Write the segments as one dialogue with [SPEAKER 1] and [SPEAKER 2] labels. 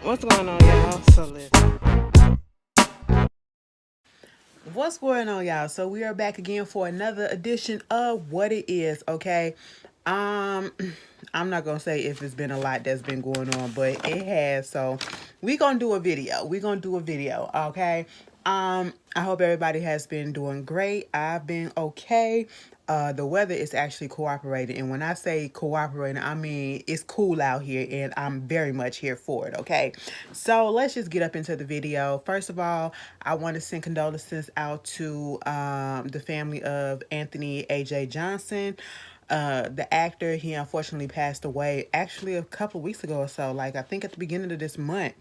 [SPEAKER 1] What's going on, y'all? So listen. What's going on, y'all? So we are back again for another edition of What It Is, okay? Um, I'm not gonna say if it's been a lot that's been going on, but it has. So we gonna do a video. We gonna do a video, okay? I hope everybody has been doing great. I've been okay. The weather is actually cooperating, and when I say cooperating, I mean it's cool out here, and I'm very much here for it. Okay, so let's just get up into the video. First of all, I want to send condolences out to the family of Anthony A.J. Johnson. The actor, he unfortunately passed away actually a couple of weeks ago or so, like I think at the beginning of this month.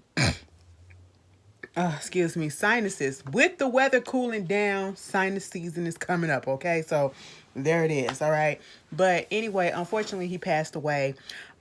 [SPEAKER 1] Excuse me, sinuses. With the weather cooling down, sinus season is coming up, okay? So there it is, all right? But anyway, unfortunately, he passed away.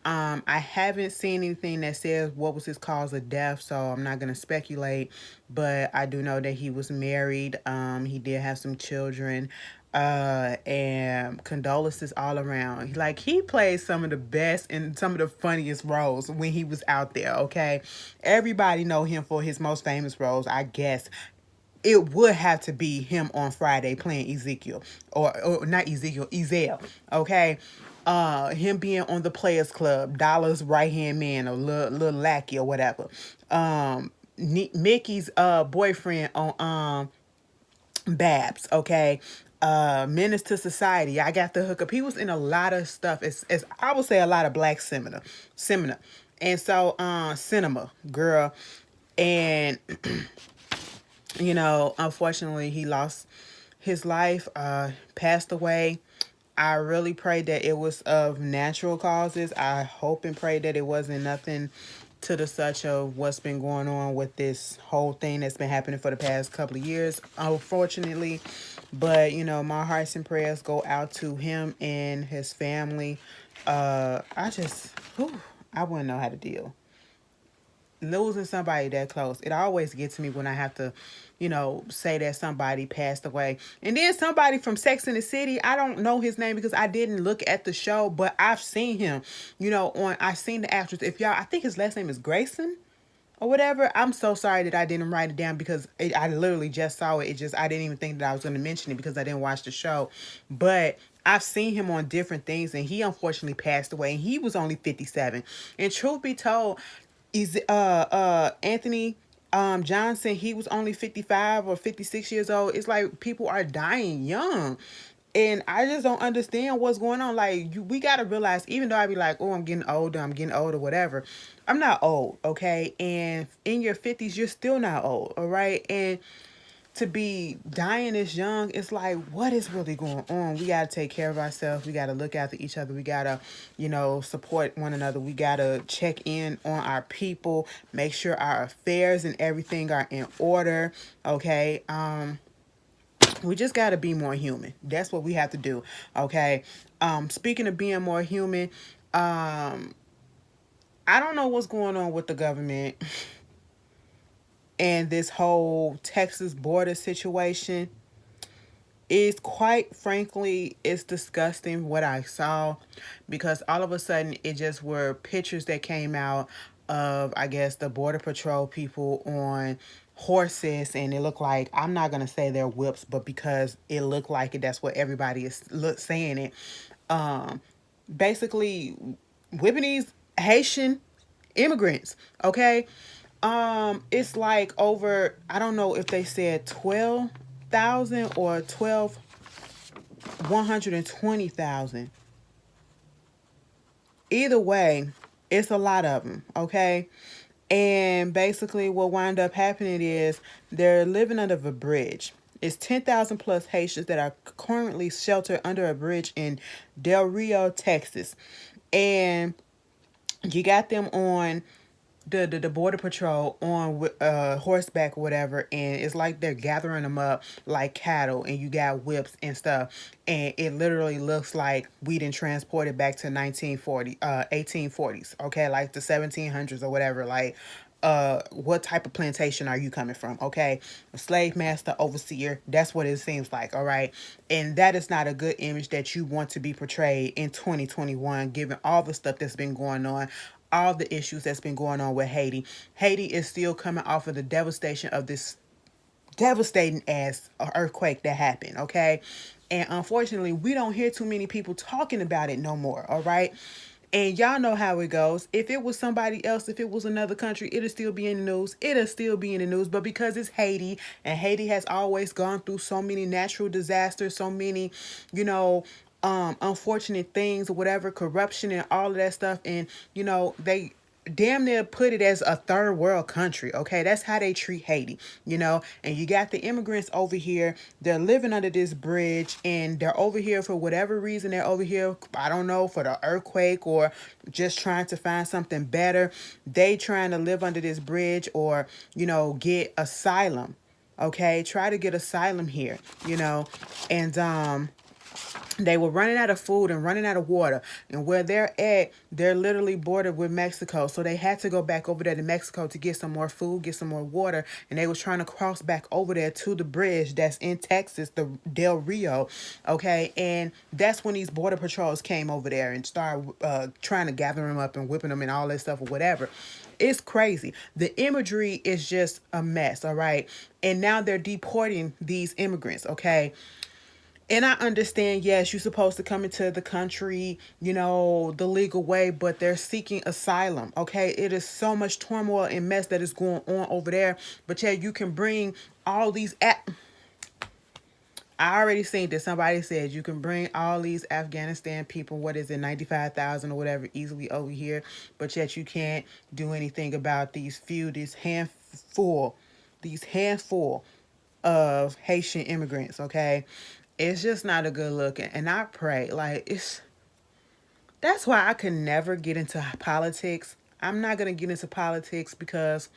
[SPEAKER 1] I haven't seen anything that says what was his cause of death, so I'm not going to speculate, but I do know that he was married. He did have some children. And condolences all around. Like, he played some of the best and some of the funniest roles when he was out there, okay? Everybody know him for his most famous roles, I guess. It would have to be him on Friday playing Ezekiel, or not Ezekiel, Ezel, okay? Him being on the Players Club, Dollar's right hand man, or little lackey or whatever. Mickey's boyfriend on Babs, okay? Menace to Society. I got the hookup. He was in a lot of stuff. It's I would say a lot of black cinema. And so cinema, girl. And unfortunately he lost his life, passed away. I really pray that it was of natural causes. I hope and pray that it wasn't nothing to the such of what's been going on with this whole thing that's been happening for the past couple of years, unfortunately. But, my hearts and prayers go out to him and his family. I wouldn't know how to deal losing somebody that close. It always gets me when I have to, say that somebody passed away. And then somebody from Sex and the City, I don't know his name because I didn't look at the show, but I've seen him, I've seen the actress. If y'all, I think his last name is Grayson or whatever. I'm so sorry that I didn't write it down because I literally just saw it. I didn't even think that I was going to mention it because I didn't watch the show. But I've seen him on different things, and he unfortunately passed away. And he was only 57. And truth be told, is Anthony Johnson, he was only 55 or 56 years old. It's like people are dying young. And I just don't understand what's going on. Like, we got to realize, even though I be like, oh, I'm getting older, whatever. I'm not old, okay? And in your 50s, you're still not old, all right? And to be dying this young, it's like, what is really going on? We got to take care of ourselves. We got to look after each other. We got to, support one another. We got to check in on our people, make sure our affairs and everything are in order, okay? We just got to be more human. That's what we have to do, okay? Speaking of being more human, I don't know what's going on with the government and this whole Texas border situation. Is quite frankly, it's disgusting what I saw, because all of a sudden it just were pictures that came out of, I guess, the border patrol people on horses, and it looked like, I'm not gonna say they're whips, but because it looked like it, that's what everybody is saying it. Basically whipping these Haitian immigrants, okay? It's like over, I don't know if they said 12,000 or 120,000. Either way, it's a lot of them, okay? And basically what wound up happening is they're living under a bridge. It's 10,000 plus Haitians that are currently sheltered under a bridge in Del Rio, Texas. And you got them on the border patrol on horseback or whatever, and it's like they're gathering them up like cattle, and you got whips and stuff, and it literally looks like we didn't transport it back to 1840s, okay, like the 1700s or whatever. Like, what type of plantation are you coming from? Okay, a slave master, overseer, that's what it seems like. All right, and that is not a good image that you want to be portrayed in 2021, given all the stuff that's been going on. all the issues that's been going on with Haiti. Haiti is still coming off of the devastation of this devastating ass earthquake that happened, okay? And unfortunately, we don't hear too many people talking about it no more, all right? And y'all know how it goes. If it was somebody else, if it was another country, it'll still be in the news. It'll still be in the news. But because it's Haiti, and Haiti has always gone through so many natural disasters, so many, you know, unfortunate things or whatever, corruption and all of that stuff. And, they damn near put it as a third world country. Okay, that's how they treat Haiti. And you got the immigrants over here, they're living under this bridge, and they're over here for whatever reason. They're over here, I don't know, for the earthquake or just trying to find something better. They trying to live under this bridge, or get asylum. Okay, try to get asylum here. And they were running out of food and running out of water. And where they're at, they're literally bordered with Mexico. So they had to go back over there to Mexico to get some more food, get some more water. And they was trying to cross back over there to the bridge that's in Texas, the Del Rio. Okay. And that's when these border patrols came over there and started trying to gather them up and whipping them and all that stuff or whatever. It's crazy. The imagery is just a mess. All right. And now they're deporting these immigrants. Okay. And I understand, yes, you're supposed to come into the country, the legal way, but they're seeking asylum, okay? It is so much turmoil and mess that is going on over there. But yeah, you can bring all these... I already seen that somebody said you can bring all these Afghanistan people, what is it, 95,000 or whatever, easily over here, but yet you can't do anything about these handful of Haitian immigrants, okay? It's just not a good look. And I pray, that's why I can never get into politics. I'm not going to get into politics because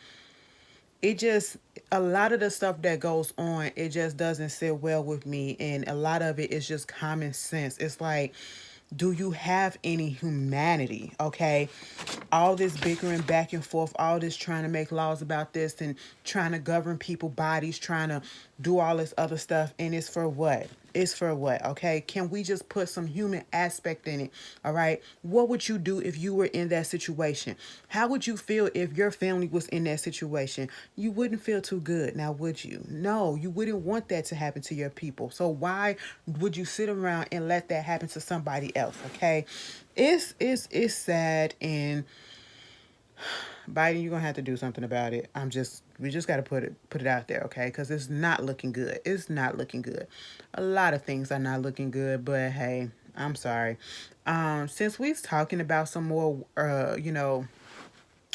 [SPEAKER 1] it just, a lot of the stuff that goes on, it just doesn't sit well with me. And a lot of it is just common sense. It's like, do you have any humanity? Okay. All this bickering back and forth, all this trying to make laws about this and trying to govern people bodies, trying to do all this other stuff. And it's for what? It's for what? Okay. Can we just put some human aspect in it? All right. What would you do if you were in that situation? How would you feel if your family was in that situation? You wouldn't feel too good. Now, would you? No, you wouldn't want that to happen to your people. So why would you sit around and let that happen to somebody else? Okay. It's sad. And Biden, you're gonna have to do something about it. We just gotta put it out there, okay? Because it's not looking good. It's not looking good. A lot of things are not looking good, but hey, I'm sorry. Since we're talking about some more,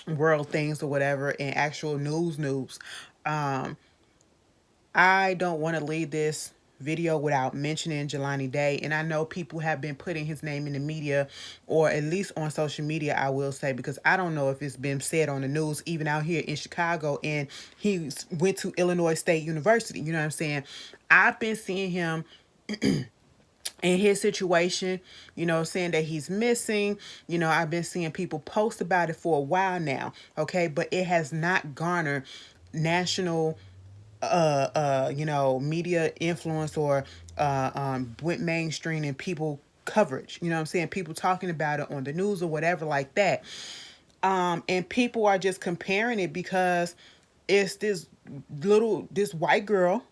[SPEAKER 1] world things or whatever, and actual news, um, I don't want to leave this video without mentioning Jelani Day. And I know people have been putting his name in the media, or at least on social media, I will say, because I don't know if it's been said on the news, even out here in Chicago. And he went to Illinois State University. You know what I'm saying? I've been seeing him in his situation, saying that he's missing. I've been seeing people post about it for a while now. Okay. But it has not garnered national media influence, or went mainstream and people coverage. You know what I'm saying? People talking about it on the news or whatever like that. And people are just comparing it because it's this white girl.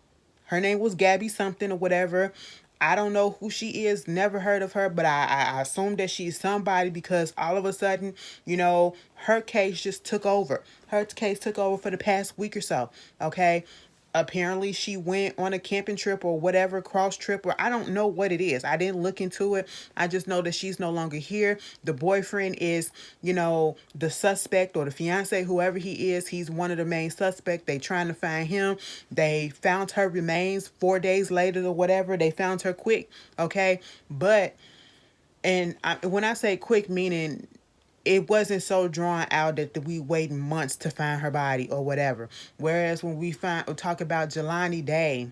[SPEAKER 1] Her name was Gabby something or whatever. I don't know who she is, never heard of her, but I assume that she's somebody, because all of a sudden, her case just took over. Her case took over for the past week or so, okay? Apparently she went on a camping trip or whatever, cross trip, or I don't know what it is. I didn't look into it. I just know that she's no longer here. The boyfriend is, the suspect, or the fiance, whoever he is. He's one of the main suspects. They trying to find him. They found her remains 4 days later or whatever. They found her quick. Okay. But, when I say quick, meaning it wasn't so drawn out that we waiting months to find her body or whatever. Whereas when we talk about Jelani Day,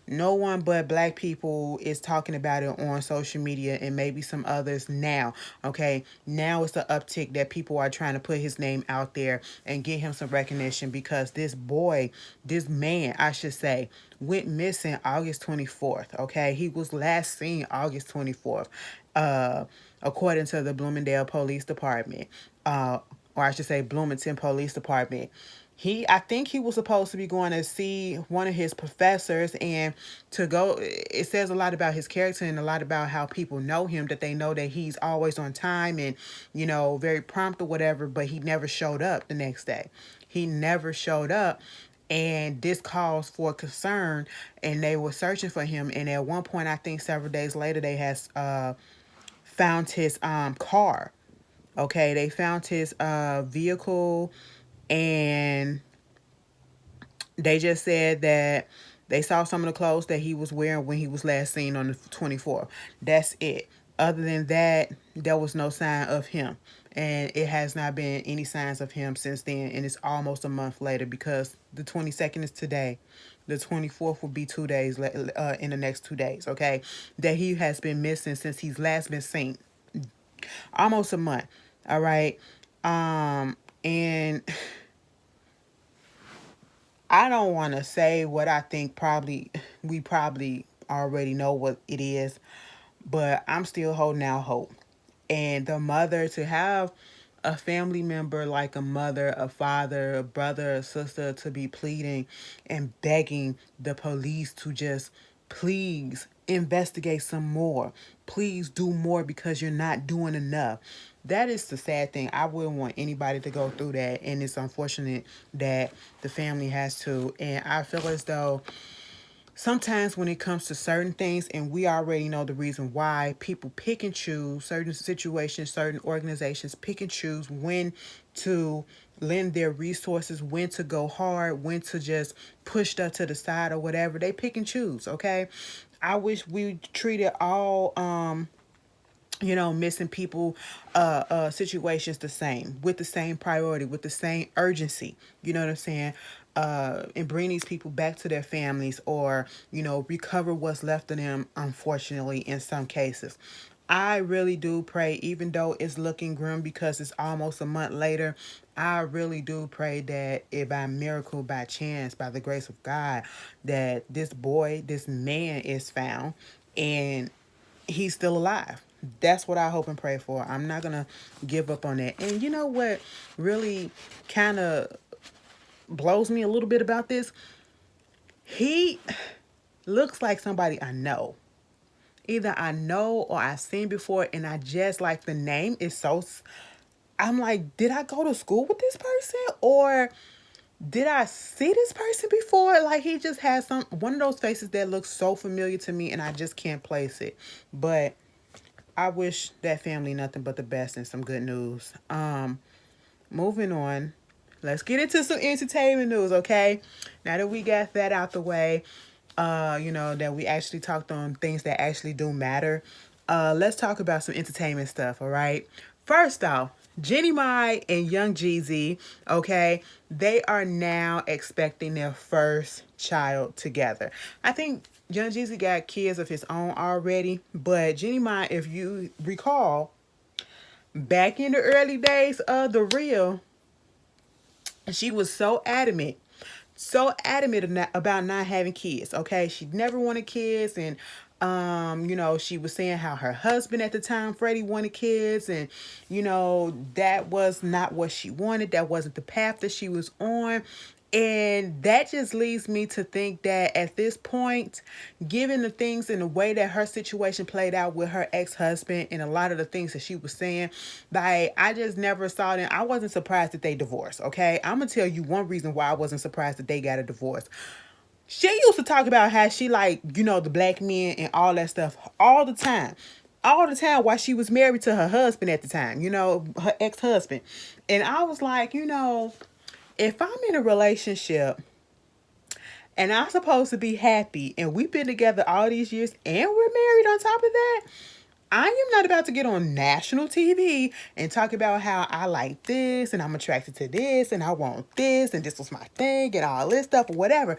[SPEAKER 1] no one but black people is talking about it on social media, and maybe some others now. Okay. Now it's the uptick that people are trying to put his name out there and get him some recognition, because this man, I should say, went missing August 24th. Okay. He was last seen August 24th. According to the Bloomingdale Police Department. or I should say Bloomington Police Department. I think he was supposed to be going to see one of his professors and to go. It says a lot about his character and a lot about how people know him, that they know that he's always on time and, very prompt or whatever, but he never showed up the next day. He never showed up. And this caused for concern, and they were searching for him. And at one point, I think several days later, they has found his car. Okay, they found his vehicle, and they just said that they saw some of the clothes that he was wearing when he was last seen on the 24th. That's it. Other than that, there was no sign of him. And it has not been any signs of him since then. And it's almost a month later, because the 22nd is today. The 24th will be 2 days in the next 2 days, okay? That he has been missing since he's last been seen. Almost a month. All right. And I don't want to say what I think. We probably already know what it is, but I'm still holding out hope. And the mother, to have a family member like a mother, a father, a brother, a sister, to be pleading and begging the police to just please investigate some more. Please do more, because you're not doing enough. That is the sad thing. I wouldn't want anybody to go through that, and it's unfortunate that the family has to. And I feel as though sometimes when it comes to certain things, and we already know the reason why, people pick and choose certain situations, certain organizations pick and choose when to lend their resources, when to go hard, when to just push stuff to the side or whatever. They pick and choose, okay? I wish we treated all missing people situations the same, with the same priority, with the same urgency. You know what I'm saying? And bring these people back to their families, or recover what's left of them, unfortunately, in some cases. I really do pray, even though it's looking grim because it's almost a month later, I really do pray that if by miracle, by chance, by the grace of God, that this boy, this man is found and he's still alive. That's what I hope and pray for. I'm not going to give up on that. And you know what really kind of blows me a little bit about this? He looks like somebody I know. Either I know or I've seen before, and I just like the name is so. I'm like, did I go to school with this person, or did I see this person before? Like, he just has one of those faces that looks so familiar to me, and I just can't place it. But I wish that family nothing but the best and some good news. Moving on. Let's get into some entertainment news, okay? Now that we got that out the way, that we actually talked on things that actually do matter. Let's talk about some entertainment stuff, all right? First off, Jeannie Mai and Young Jeezy, okay, they are now expecting their first child together. I think Young Jeezy got kids of his own already, but Jeannie Mai, if you recall, back in the early days of The Real, she was so adamant about not having kids. Okay, she never wanted kids, and she was saying how her husband at the time, Freddie, wanted kids, and that was not what she wanted. That wasn't the path that she was on. And that just leads me to think that at this point, given the things and the way that her situation played out with her ex-husband and a lot of the things that she was saying, like, I just never saw them. I wasn't surprised that they divorced, okay? I'm going to tell you one reason why I wasn't surprised that they got a divorce. She used to talk about how she the black men and all that stuff all the time. All the time while she was married to her husband at the time, her ex-husband. And I was like, if I'm in a relationship and I'm supposed to be happy and we've been together all these years and we're married on top of that, I am not about to get on national TV and talk about how I like this and I'm attracted to this and I want this and this was my thing and all this stuff or whatever,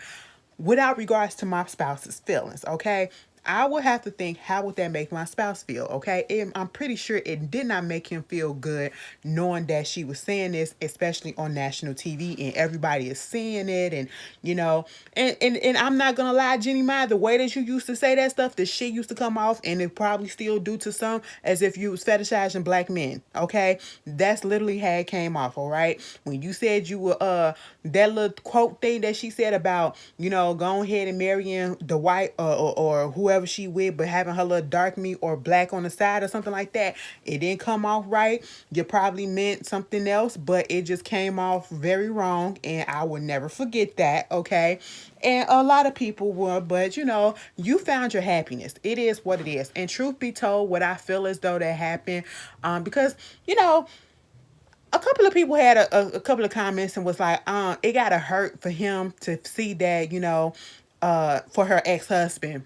[SPEAKER 1] without regards to my spouse's feelings, okay? I would have to think, how would that make my spouse feel? Okay. I'm pretty sure it did not make him feel good knowing that she was saying this, especially on national TV, and everybody is seeing it. And, you know, and I'm not going to lie, Jeannie Mai, the way that you used to say that stuff, the shit used to come off, and it probably still do to some, as if you was fetishizing black men. Okay. That's literally how it came off. All right. When you said you were, that little quote thing that she said about, you know, going ahead and marrying the white or whoever she with, but having her little dark meat or black on the side or something like that, it didn't come off right. You probably meant something else, but it just came off very wrong, and I will never forget that. Okay. And a lot of people were, but you know, you found your happiness. It is what it is. And truth be told, what I feel as though that happened, because, you know, a couple of people had a couple of comments and was like, it gotta hurt for him to see that, you know, for her ex-husband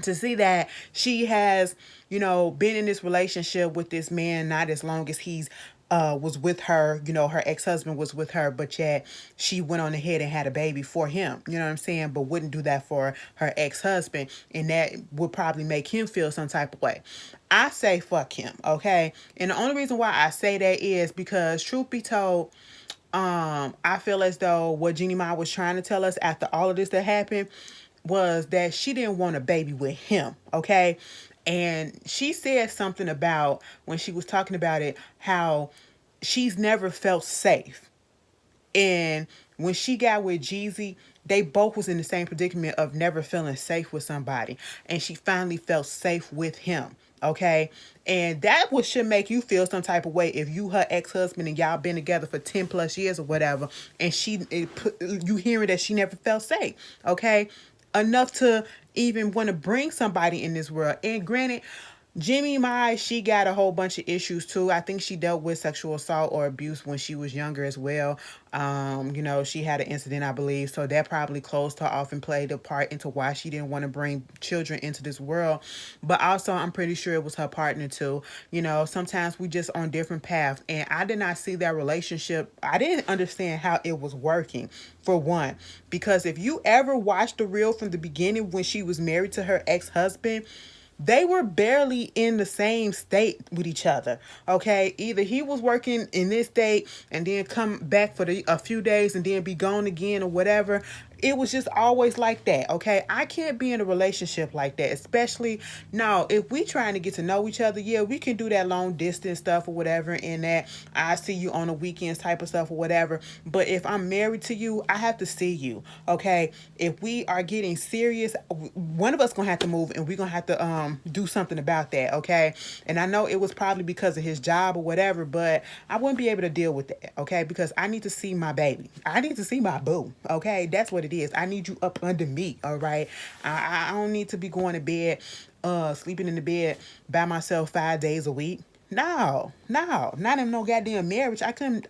[SPEAKER 1] to see that she has, you know, been in this relationship with this man not as long as he's was with her, you know, her ex-husband was with her, but yet she went on ahead and had a baby for him, you know what I'm saying, but wouldn't do that for her ex-husband, and that would probably make him feel some type of way. I say fuck him, okay? And the only reason why I say that is because, truth be told, I feel as though what Jeannie Mai was trying to tell us after all of this that happened was that she didn't want a baby with him, okay? And she said something about, when she was talking about it, how she's never felt safe. And when she got with Jeezy, they both was in the same predicament of never feeling safe with somebody. And she finally felt safe with him. Okay. And that would should make you feel some type of way if you her ex-husband and y'all been together for 10 plus years or whatever, and you hearing that she never felt safe. Okay. Enough to even want to bring somebody in this world. And granted, Jeannie Mai, she got a whole bunch of issues too. I think she dealt with sexual assault or abuse when she was younger as well. You know, she had an incident, I believe, so that probably closed her off and played a part into why she didn't want to bring children into this world. But also, I'm pretty sure it was her partner too. You know, sometimes we just on different paths, and I did not see that relationship. I didn't understand how it was working, for one, because if you ever watched the reel from the beginning when she was married to her ex-husband, they were barely in the same state with each other. Okay, either he was working in this state and then come back for a few days and then be gone again or whatever. It was just always like that. Okay, I can't be in a relationship like that, especially now if we trying to get to know each other. Yeah, we can do that long distance stuff or whatever, and that I see you on the weekends type of stuff or whatever. But if I'm married to you, I have to see you. Okay, if we are getting serious, one of us gonna have to move, and we're gonna have to do something about that. Okay, and I know it was probably because of his job or whatever, but I wouldn't be able to deal with that. Okay, because I need to see my baby. I need to see my boo. Okay, that's what it is. I need you up under me. All right, I don't need to be going to bed, sleeping in the bed by myself 5 days a week. No, no, not in no goddamn marriage. I couldn't.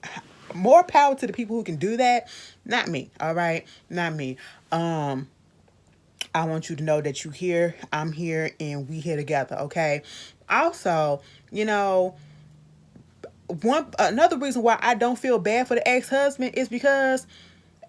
[SPEAKER 1] More power to the people who can do that. Not me. All right, not me. I want you to know that you here, I'm here, and we here together. Okay. Also, you know, one another reason why I don't feel bad for the ex-husband is because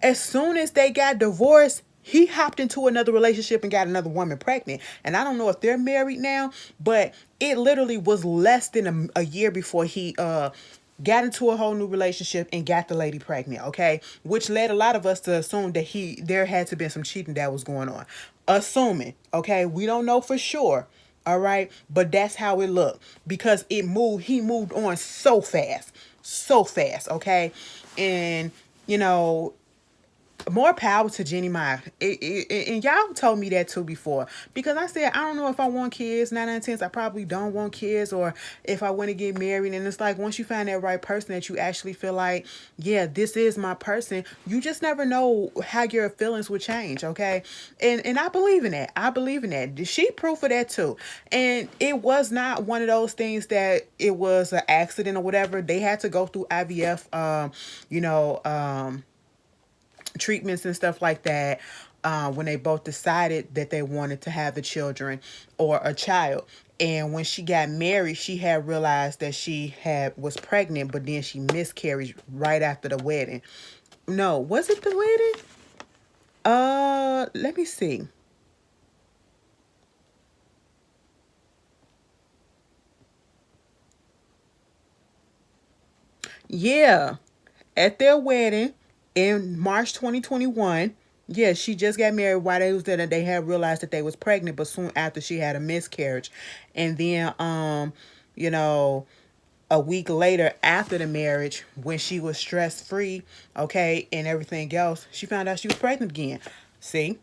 [SPEAKER 1] as soon as they got divorced, he hopped into another relationship and got another woman pregnant. And I don't know if they're married now, but it literally was less than a year before he got into a whole new relationship and got the lady pregnant. Okay, which led a lot of us to assume that there had to be some cheating that was going on. Assuming, okay, we don't know for sure. All right, but that's how it looked because he moved on so fast, so fast. Okay, and you know, more power to Jeannie Mai. And y'all told me that too before. Because I said, I don't know if I want kids. 9 out of 10, I probably don't want kids. Or if I want to get married. And it's like, once you find that right person that you actually feel like, yeah, this is my person. You just never know how your feelings would change, okay? And I believe in that. I believe in that. She proof of that too. And it was not one of those things that it was an accident or whatever. They had to go through IVF, treatments and stuff like that, when they both decided that they wanted to have the children or a child. And when she got married, she had realized that she was pregnant, but then she miscarried right after the wedding. No, was it the wedding? Let me see. Yeah, at their wedding in March 2021. Yeah, she just got married while they was there. They had realized that they was pregnant, but soon after she had a miscarriage, and then you know, a week later after the marriage, when she was stress free, okay, and everything else, she found out she was pregnant again. See,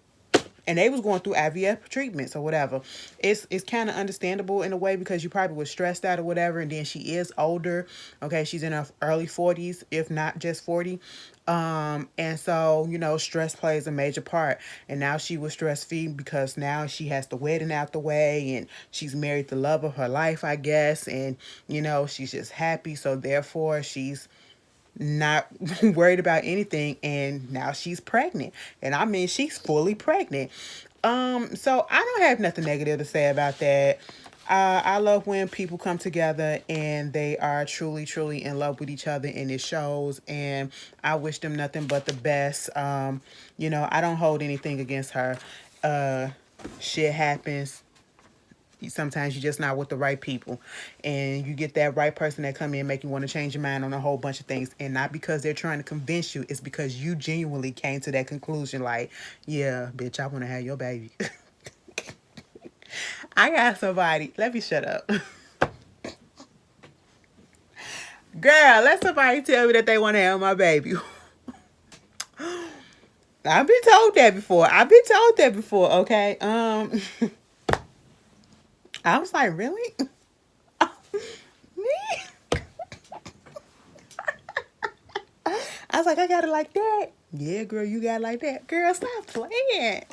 [SPEAKER 1] and they was going through IVF treatments or whatever. It's kind of understandable in a way because you probably was stressed out or whatever, and then she is older. Okay, she's in her early 40s, if not just 40. And so stress plays a major part. And now she was stress free because now she has the wedding out the way, and she's married the love of her life, I guess, and she's just happy. So therefore, she's not worried about anything, and now she's pregnant, and I mean she's fully pregnant. So I don't have nothing negative to say about that. I love when people come together and they are truly truly in love with each other, and it shows, and I wish them nothing but the best. I don't hold anything against her. uh Shit happens. Sometimes you're just not with the right people, and you get that right person that come in and make you want to change your mind on a whole bunch of things, and not because they're trying to convince you. It's because you genuinely came to that conclusion, like, yeah, bitch, I want to have your baby. I got somebody. Let me shut up. Girl, let somebody tell me that they want to have my baby. I've been told that before. Okay. I was like, really? Me? I was like, I got it like that. Yeah, girl, you got it like that. Girl, stop playing.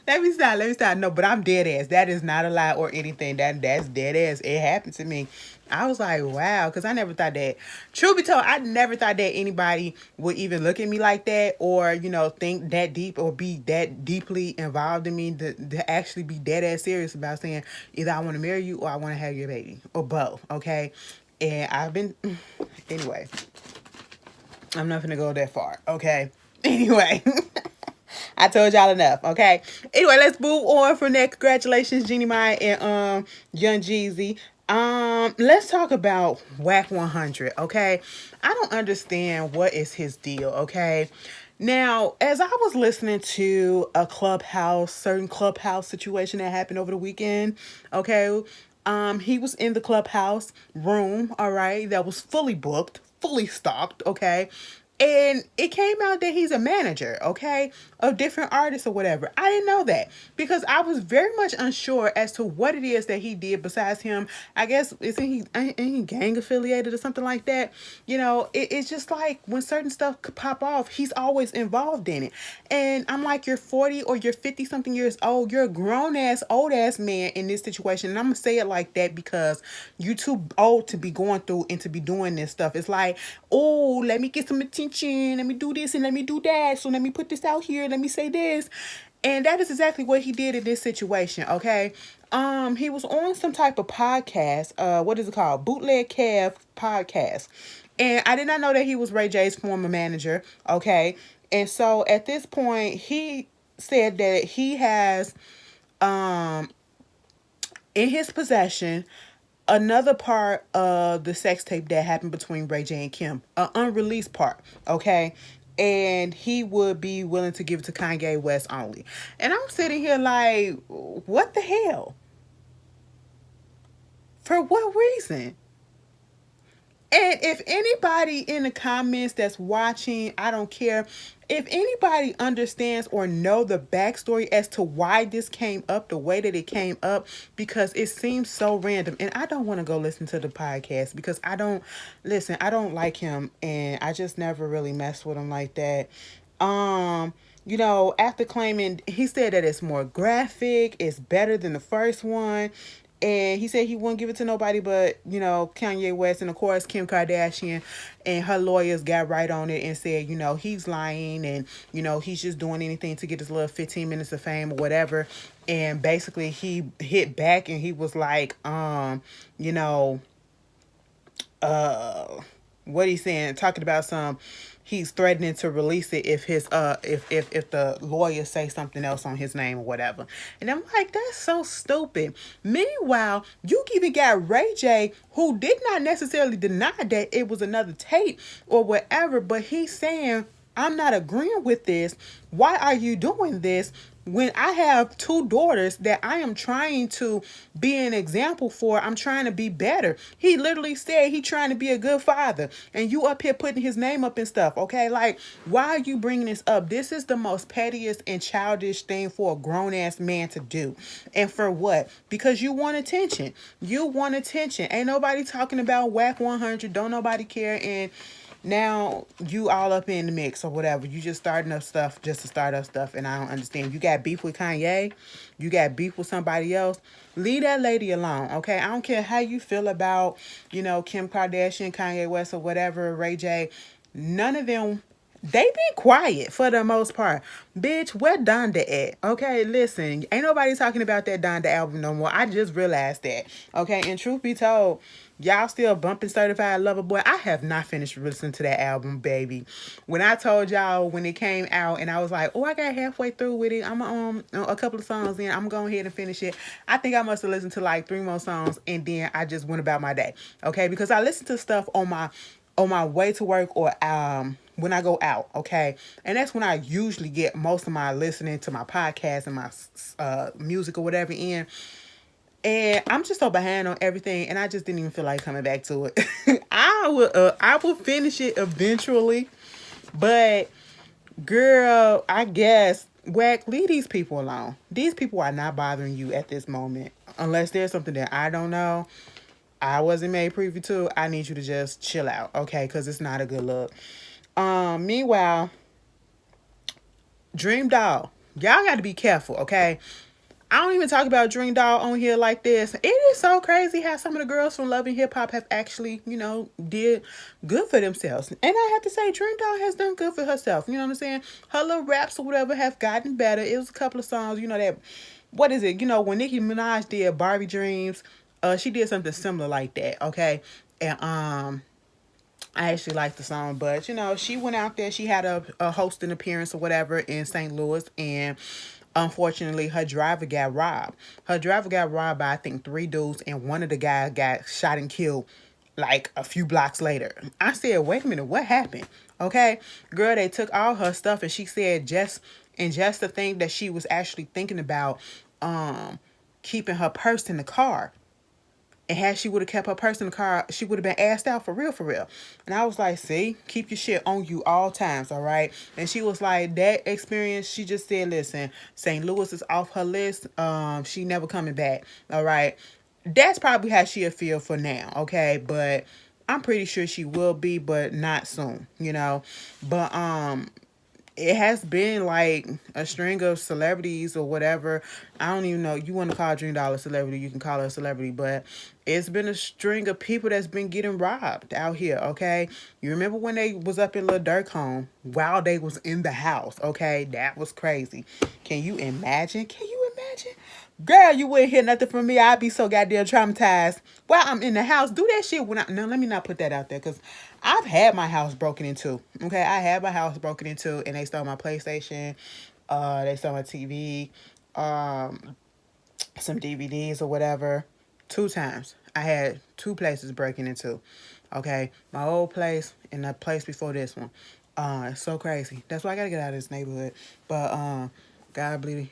[SPEAKER 1] Let me stop. No, but I'm dead ass. That is not a lie or anything. That's dead ass. It happened to me. I was like, wow, because I never thought that. Truth be told, I never thought that anybody would even look at me like that, or think that deep or be that deeply involved in me to actually be dead ass serious about saying either I want to marry you or I want to have your baby or both. Okay, and I've been anyway. I'm not gonna go that far. Okay. Anyway. I told y'all enough, okay? Anyway, let's move on from that. Congratulations, Jeannie Mai and Young Jeezy. Let's talk about Whack 100, okay? I don't understand what is his deal, okay? Now, as I was listening to certain clubhouse situation that happened over the weekend, okay? He was in the clubhouse room, all right, that was fully booked, fully stocked, okay? And it came out that he's a manager, okay, of different artists or whatever. I didn't know that because I was very much unsure as to what it is that he did besides him. I guess, isn't he gang affiliated or something like that? It's just like when certain stuff could pop off, he's always involved in it. And I'm like, you're 40 or you're 50 something years old. You're a grown ass, old ass man in this situation. And I'm going to say it like that because you're too old to be going through and to be doing this stuff. It's like, oh, let me get some attention. Let me do this and let me do that. So let me put this out here. Let me say this. And that is exactly what he did in this situation, okay? He was on some type of podcast. What is it called? Bootleg Kev podcast. And I did not know that he was Ray J's former manager, okay? And so at this point, he said that he has in his possession another part of the sex tape that happened between Ray J and Kim, an unreleased part, okay? And he would be willing to give it to Kanye West only. And I'm sitting here like, what the hell? For what reason? And if anybody in the comments that's watching, I don't care, if anybody understands or know the backstory as to why this came up the way that it came up, because it seems so random. And I don't want to go listen to the podcast because I don't like him, and I just never really messed with him like that. After claiming, he said that it's more graphic, it's better than the first one. And he said he wouldn't give it to nobody but, Kanye West. And of course, Kim Kardashian and her lawyers got right on it and said, he's lying, and, he's just doing anything to get his little 15 minutes of fame or whatever. And basically he hit back and he was like, you know, uh, what he's saying, talking about some, he's threatening to release it if his if the lawyers say something else on his name or whatever. And I'm like, that's so stupid. Meanwhile, you even got Ray J, who did not necessarily deny that it was another tape or whatever, but he's saying, I'm not agreeing with this. Why are you doing this? When I have two daughters that I am trying to be an example for, I'm trying to be better. He literally said he trying to be a good father, and you up here putting his name up and stuff. Okay, like, why are you bringing this up? This is the most pettiest and childish thing for a grown ass man to do, and for what? Because you want attention. You want attention. Ain't nobody talking about whack 100. Don't nobody care. And now you all up in the mix or whatever. You just starting up stuff just to start up stuff, and I don't understand. You got beef with Kanye, you got beef with somebody else. Leave that lady alone, okay? I don't care how you feel about, Kim Kardashian, Kanye West, or whatever, Ray J. None of them, they been quiet for the most part. Bitch, where Donda at? Okay, listen, ain't nobody talking about that Donda album no more. I just realized that. Okay, and truth be told, y'all still bumping Certified Lover Boy. I have not finished listening to that album, baby. When I told y'all when it came out and I was like, oh, I got halfway through with it. I'm a couple of songs in. I'm going ahead and finish it. I think I must have listened to like 3 more songs and then I just went about my day. Okay, because I listen to stuff on my way to work or when I go out, okay? And that's when I usually get most of my listening to my podcast and my music or whatever in. And I'm just so behind on everything, and I just didn't even feel like coming back to it. I will finish it eventually, but girl, I guess Wack, leave these people alone. These people are not bothering you at this moment, unless there's something that I don't know. I wasn't made privy to. I need you to just chill out, okay? Because it's not a good look. Meanwhile, Dream Doll, y'all got to be careful, okay? I don't even talk about Dream Doll on here like this. It is so crazy how some of the girls from Love and Hip Hop have actually, did good for themselves. And I have to say, Dream Doll has done good for herself. You know what I'm saying? Her little raps or whatever have gotten better. It was a couple of songs, that, what is it? When Nicki Minaj did Barbie Dreams, she did something similar like that, okay? And I actually liked the song, but she went out there. She had a hosting appearance or whatever in St. Louis, and unfortunately, her driver got robbed. Her driver got robbed by I think 3 dudes, and one of the guys got shot and killed like a few blocks later. I said, "Wait a minute, what happened?" Okay, girl, they took all her stuff, and she said just to think that she was actually thinking about keeping her purse in the car. And had she would have kept her purse in the car, she would have been asked out for real, for real. And I was like, see, keep your shit on you all times, all right? And she was like, that experience, she just said, listen, St. Louis is off her list. She never coming back, all right? That's probably how she'll feel for now, okay? But I'm pretty sure she will be, but not soon, But it has been like a string of celebrities or whatever. I don't even know. You want to call Dream Doll a celebrity, you can call her a celebrity, but it's been a string of people that's been getting robbed out here, okay? You remember when they was up in Lil Durk home while they was in the house, okay? That was crazy. Can you imagine? Can you imagine? Girl, you wouldn't hear nothing from me. I'd be so goddamn traumatized while I'm in the house. Do that shit when no, let me not put that out there, because I've had my house broken into. Okay, I had my house broken into, and they stole my PlayStation. They stole my TV, some DVDs or whatever. 2 times. I had 2 places breaking into. Okay, my old place and the place before this one. It's so crazy. That's why I gotta get out of this neighborhood. But God believe,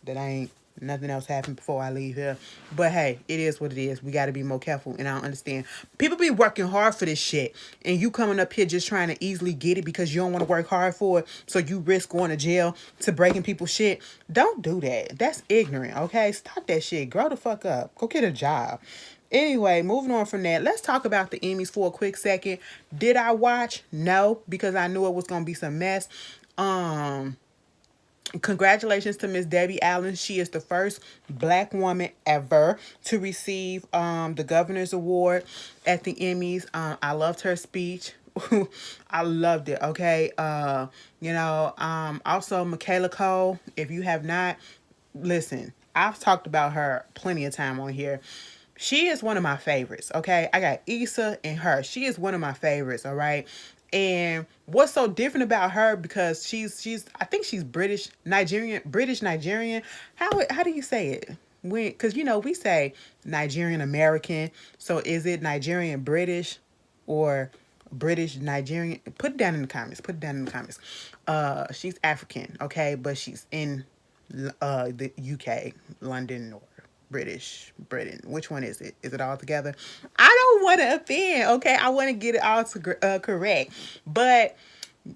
[SPEAKER 1] that I ain't nothing else happened before I leave here. But hey, it is what it is. We got to be more careful. And I don't understand. People be working hard for this shit. And you coming up here just trying to easily get it because you don't want to work hard for it. So you risk going to jail to breaking people's shit. Don't do that. That's ignorant, okay? Stop that shit. Grow the fuck up. Go get a job. Anyway, moving on from that, let's talk about the Emmys for a quick second. Did I watch? No, because I knew it was going to be some mess. Congratulations to Miss Debbie Allen. She is the first Black woman ever to receive the Governor's Award at the Emmys. I loved her speech. I loved it. Okay. Also Michaela Cole. If you have not, listen, I've talked about her plenty of time on here. She is one of my favorites. Okay, I got Issa and her. She is one of my favorites. All right. And what's so different about her, because she's I think she's British Nigerian. How do you say it? When, because we say Nigerian American. So is it Nigerian British or British Nigerian? Put it down in the comments. Put it down in the comments. She's African, okay, but she's in the UK, London, or Britain. Which one is it? Is it all together? I don't want to offend, okay? I want to get it all correct. But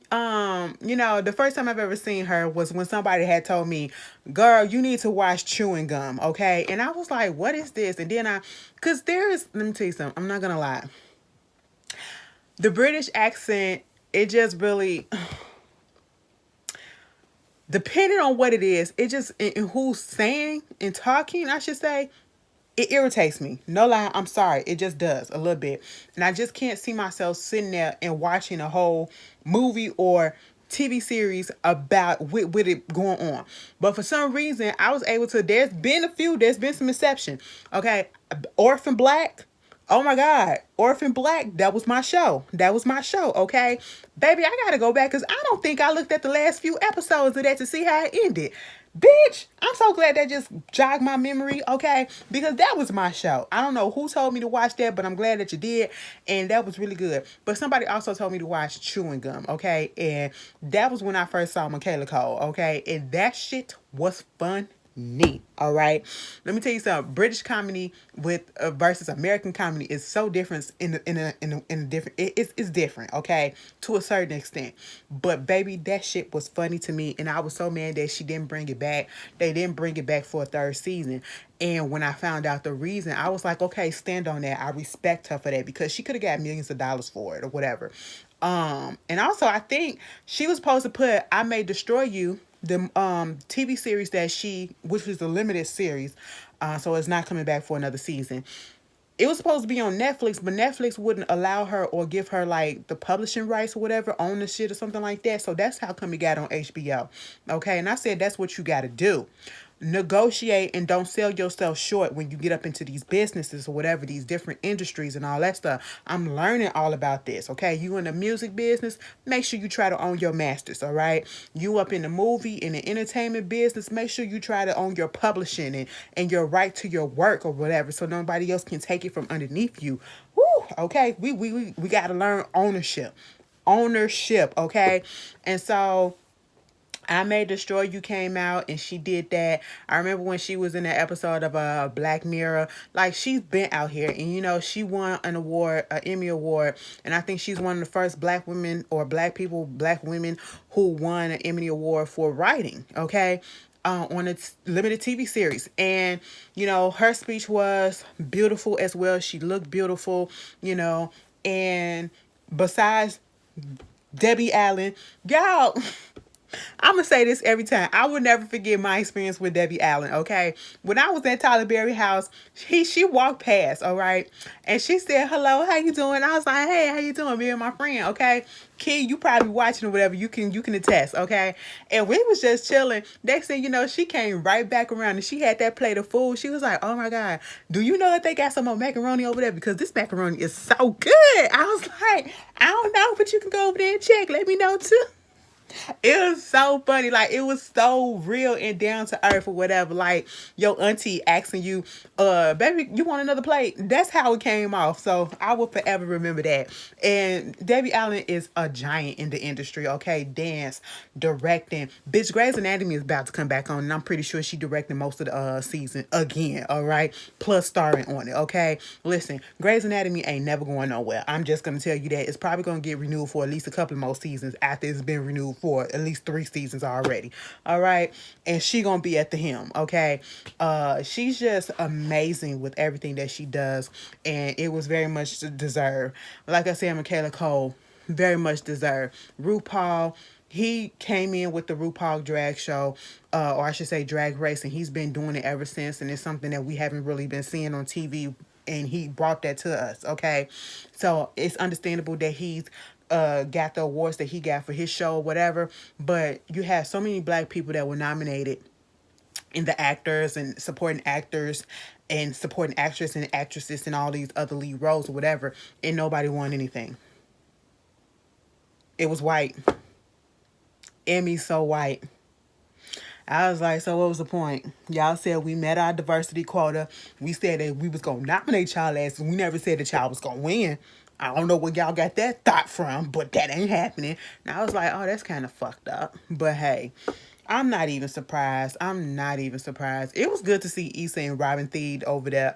[SPEAKER 1] the first time I've ever seen her was when somebody had told me, "Girl, you need to watch Chewing Gum," okay? And I was like, "What is this?" And then cause let me tell you something. I'm not gonna lie. The British accent, it just really, depending on what it is, it just, and who's saying and talking, I should say, it irritates me. No lie, I'm sorry. It just does a little bit. And I just can't see myself sitting there and watching a whole movie or TV series about with it going on. But for some reason, I was able to, there's been some exception. Okay. Orphan Black. Oh my God. Orphan Black. That was my show. Okay. Baby, I gotta go back because I don't think I looked at the last few episodes of that to see how it ended. Bitch, I'm so glad that just jogged my memory, okay? Because that was my show. I don't know who told me to watch that, but I'm glad that you did. And that was really good. But somebody also told me to watch Chewing Gum, okay? And that was when I first saw Michaela Cole, okay? And that shit was fun. Neat. All right. Let me tell you something. British comedy with versus American comedy is so different in a different. It's different. Okay, to a certain extent. But baby, that shit was funny to me, and I was so mad that she didn't bring it back. They didn't bring it back for a third season. And when I found out the reason, I was like, okay, stand on that. I respect her for that because she could have got millions of dollars for it or whatever. And also I think she was supposed to put "I May Destroy You," the TV series which was the limited series, so it's not coming back for another season. It was supposed to be on Netflix, but Netflix wouldn't allow her or give her like the publishing rights or whatever, own the shit or something like that. So that's how come it got on HBO. Okay, and I said that's what you got to do. Negotiate and don't sell yourself short when you get up into these businesses or whatever, these different industries and all that stuff. I'm learning all about this. Okay, you in the music business, make sure you try to own your masters. All right, you up in the movie and the entertainment business, make sure you try to own your publishing and your right to your work or whatever, so nobody else can take it from underneath you. Woo, okay, we got to learn ownership. Okay, and so "I May Destroy You" came out and she did that. I remember when she was in that episode of Black Mirror. Like, she's been out here and she won an award, an Emmy award, and I think she's one of the first black women or black women who won an Emmy award for writing, okay? On its limited TV series. And, her speech was beautiful as well. She looked beautiful, and besides Debbie Allen, y'all, I'm gonna say this every time. I will never forget my experience with Debbie Allen. Okay, when I was at Tyler Berry house, she walked past. All right, and she said, "Hello, how you doing?" I was like, "Hey, how you doing?" Me and my friend. Okay, Kid, you probably watching or whatever. You can attest. Okay, and we was just chilling. Next thing you know, she came right back around and she had that plate of food. She was like, "Oh my God, do you know that they got some more macaroni over there? Because this macaroni is so good." I was like, "I don't know, but you can go over there and check. Let me know too." It was so funny. Like, it was so real and down to earth or whatever. Like, your auntie asking you, baby, you want another plate? That's how it came off. So I will forever remember that. And Debbie Allen is a giant in the industry, okay? Dance, directing. Bitch, Grey's Anatomy is about to come back on, and I'm pretty sure she directed most of the season again, all right? Plus starring on it, okay? Listen, Grey's Anatomy ain't never going nowhere. I'm just going to tell you that. It's probably going to get renewed for at least a couple of more seasons after it's been renewed for at least 3 seasons already. All right. And she gonna be at the helm. Okay. She's just amazing with everything that she does. And it was very much deserved. Like I said, Michaela Cole, very much deserved. RuPaul, he came in with the RuPaul drag show, or I should say drag race, and he's been doing it ever since. And it's something that we haven't really been seeing on TV, and he brought that to us. Okay. So it's understandable that he's got the awards that he got for his show or whatever, but you have so many black people that were nominated and the actors and supporting actress and actresses and all these other lead roles or whatever, and nobody won anything. It was white. Emmy so white. I was like, so what was the point? Y'all said we met our diversity quota. We said that we was gonna nominate y'all asses. We never said that y'all was gonna win. I don't know where y'all got that thought from, but that ain't happening. And I was like, oh, that's kind of fucked up. But hey, I'm not even surprised. I'm not even surprised. It was good to see Issa and Robin Thede over there.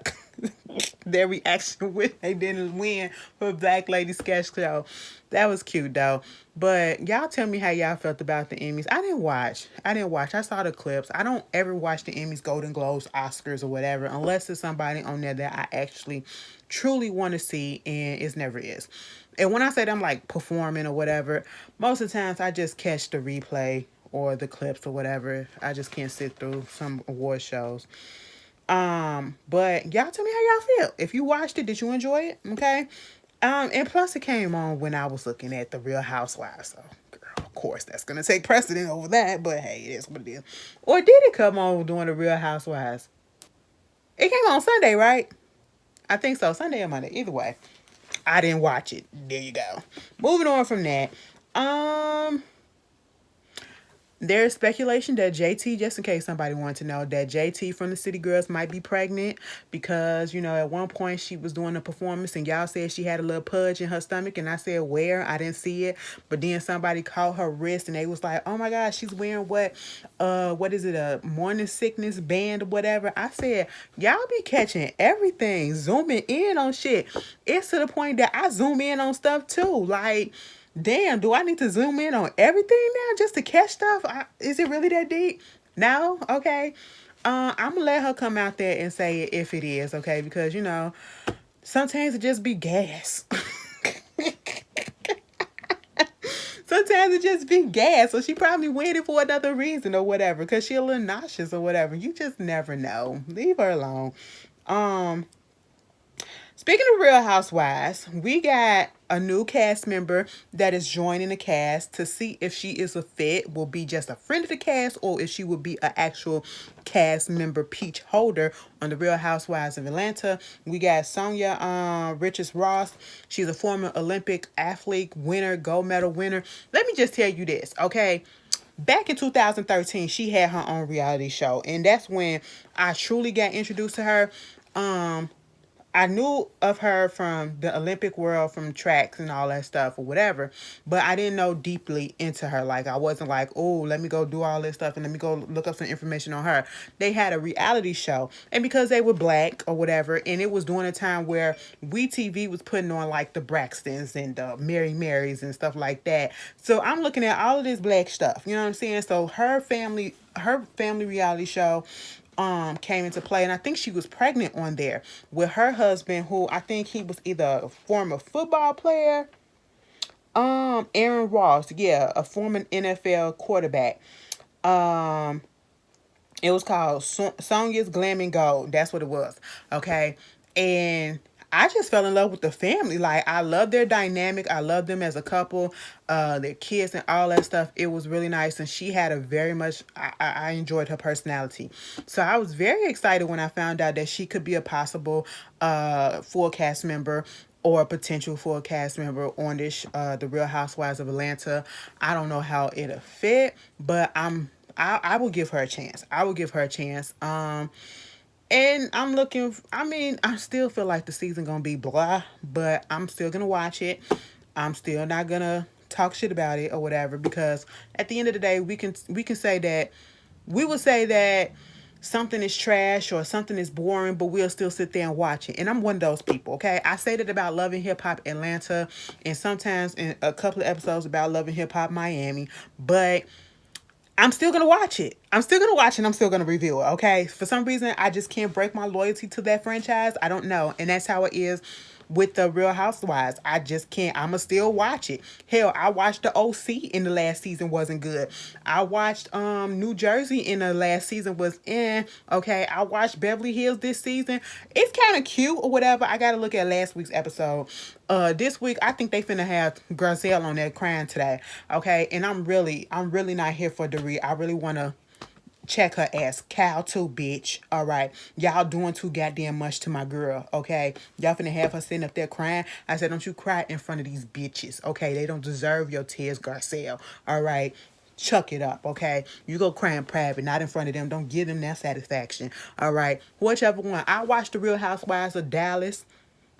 [SPEAKER 1] Their reaction when they didn't win for Black Lady Sketch Show. That was cute though. But y'all tell me how y'all felt about the Emmys. I didn't watch. I saw the clips. I don't ever watch the Emmys, Golden Globes, Oscars, or whatever unless there's somebody on there that I actually truly want to see, and it never is. And when I say I'm like performing or whatever, most of the times I just catch the replay or the clips or whatever. I just can't sit through some award shows. But y'all tell me how y'all feel. If you watched it, did you enjoy it? Okay. And plus it came on when I was looking at the Real Housewives. So, girl, of course, that's gonna take precedent over that. But hey, it is what it is. Or did it come on during the Real Housewives? It came on Sunday, right? I think so. Sunday or Monday. Either way, I didn't watch it. There you go. Moving on from that. Um, There's speculation that JT, just in case somebody wanted to know, that JT from the City Girls might be pregnant because, at one point she was doing a performance and y'all said she had a little pudge in her stomach, and I said, where? I didn't see it. But then somebody caught her wrist and they was like, oh my God, she's wearing what is it, a morning sickness band or whatever. I said, y'all be catching everything, zooming in on shit. It's to the point that I zoom in on stuff too. Like, damn, do I need to zoom in on everything now just to catch stuff? Is it really that deep? No? Okay. I'm going to let her come out there and say it if it is, okay? Because, sometimes it just be gas. Sometimes it just be gas. So she probably waited for another reason or whatever because she a little nauseous or whatever. You just never know. Leave her alone. Um, Speaking of Real Housewives, we got a new cast member that is joining the cast to see if she is a fit, will be just a friend of the cast, or if she will be an actual cast member peach holder on the Real Housewives of Atlanta. We got Sonia Richards Ross. She's a former Olympic athlete, winner, gold medal winner. Let me just tell you this, okay? Back in 2013, she had her own reality show, and that's when I truly got introduced to her. I knew of her from the Olympic world, from tracks and all that stuff or whatever, but I didn't know deeply into her. Like, I wasn't like, oh, let me go do all this stuff and let me go look up some information on her. They had a reality show, and because they were black or whatever, and it was during a time where WeTV was putting on like the Braxtons and the Mary Marys and stuff like that. So I'm looking at all of this black stuff, you know what I'm saying? So her family reality show came into play, and I think she was pregnant on there with her husband, who I think he was either a former football player, Aaron Ross, yeah, a former NFL quarterback. um it was called Sonia's Glam and Gold. That's what it was. Okay. And I just fell in love with the family. Like, I love their dynamic. I love them as a couple, their kids and all that stuff. It was really nice. And she had a very much, I enjoyed her personality. So I was very excited when I found out that she could be a possible full cast member or a potential for a cast member on this the Real Housewives of Atlanta. I don't know how it'll fit, but I will give her a chance. I will give her a chance. And I'm looking. I mean, I still feel like the season gonna be blah, but I'm still gonna watch it. I'm still not gonna talk shit about it or whatever, because at the end of the day, we can say that we will say that something is trash or something is boring, but we'll still sit there and watch it. And I'm one of those people, okay? I say that about Love and Hip Hop Atlanta, and sometimes in a couple of episodes about Love and Hip Hop Miami, but I'm still gonna watch it. I'm still gonna watch it. I'm still gonna review it. Okay. For some reason, I just can't break my loyalty to that franchise. I don't know, and that's how it is with the Real Housewives. I just can't. I'ma still watch it. Hell, I watched the OC in the last season, wasn't good. I watched New Jersey in the last season, was in. Okay. I watched Beverly Hills this season. It's kind of cute or whatever. I gotta look at last week's episode. This week I think they finna have Garcelle on there crying today. Okay, and I'm really not here for Dorit. I really wanna check her ass. Cow too, bitch. All right. Y'all doing too goddamn much to my girl, okay? Y'all finna have her sitting up there crying. I said, don't you cry in front of these bitches, okay? They don't deserve your tears, Garcelle. All right. Chuck it up, okay? You go cry in private, not in front of them. Don't give them that satisfaction. All right. Whichever one. I watched The Real Housewives of Dallas.